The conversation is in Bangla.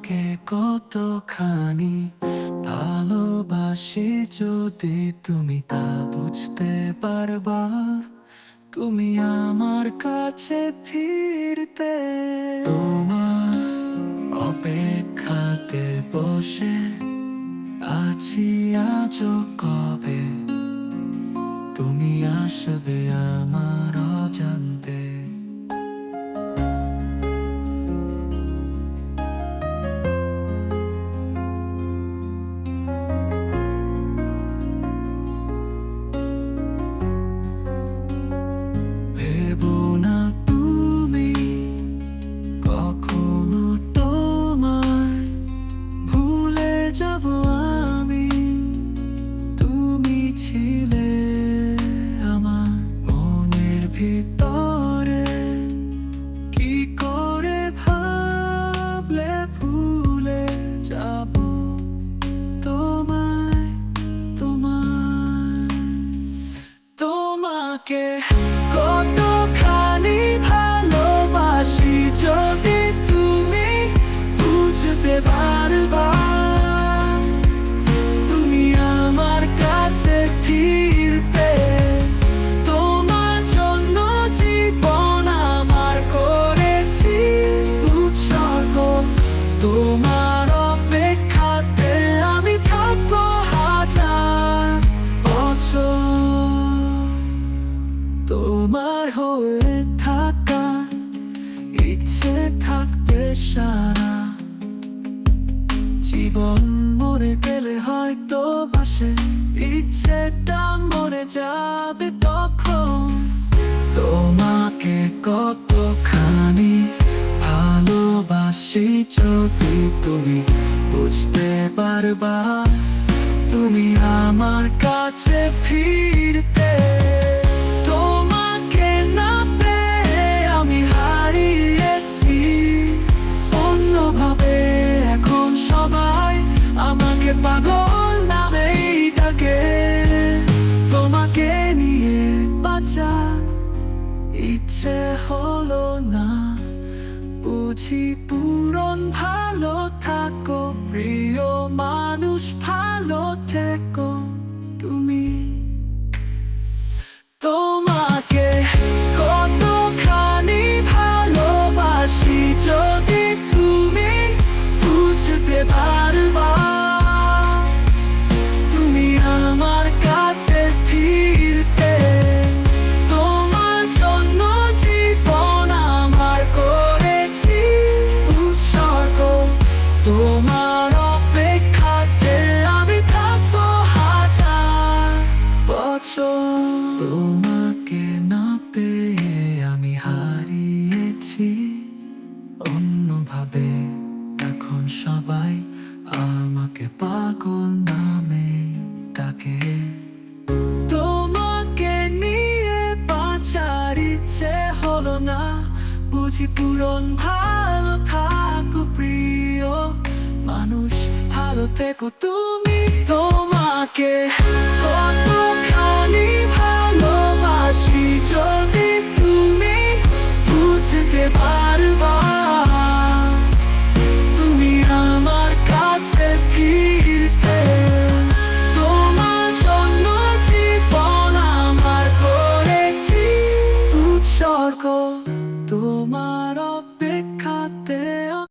তোমাকে কতখানি ভালোবাসি, যদি তুমি তা বুঝতে পারবা, তুমি আমার কাছে ফিরতে। তোমার অপেক্ষাতে বসে আছি আজও, কবে তুমি আসবে আমার অজান্তে। ভেবো না তুমি কখনো তোমায় ভুলে যাব আমি, তুমি ছিলে আমার মনের ভিতরে। কি করে ভাবলে ভুলে যাব তোমায়, তোমায়। তোমাকে কতখানি ভালোবাসি, যদি তুমি বুঝতে পারবা, তুমি আমার কাছে ফিরতে। তোমার জন্য জীবন আমার করেছি উৎসর্গ, তোমার অপেক্ষাতে আমি থাকবো হাজার বছর। তোমার হয়ে থাকা ইচ্ছে থাকবে সারা জীবন, মরে গেলে হয়তো বাসে ইচ্ছেটা মরে যাবে তখন। তোমাকে কতখানি ভালোবাসি, যদি তুমি বুঝতে পারবা, তুমি আমার কাছে ফিরতে। তোমাকে না পেয়ে আমি হারিয়েছি অন্যভাবে, এখন সবাই আমাকে পাগল নামেই ডাকে। তোমাকে নিয়ে বাঁচার ইচ্ছে হলো না, বুঝি পূরণ। ভালো থাকো প্রিয় মানুষ, ভালো থেকো তুমি। তোমাকে কতখানি ভালোবাসি, যদি তুমি বুঝতে পারবা, তুমি আমার কাছে ফিরতে। তোমার জন্য জীবন আমার করেছি উৎসর্গ, তোমার অপেক্ষাতে আমি থাকবো হাজার বছর। তোমাকে না পেয়ে আমি হারিয়েছি অন্যভাবে, এখন সবাই আমাকে পাগল নামে ডাকে। তোমাকে নিয়ে বাঁচার ইচ্ছে হলো না, বুঝি পূরণ। ভালো থাকো প্রিয় মানুষ, ভালো থেকো তুমি।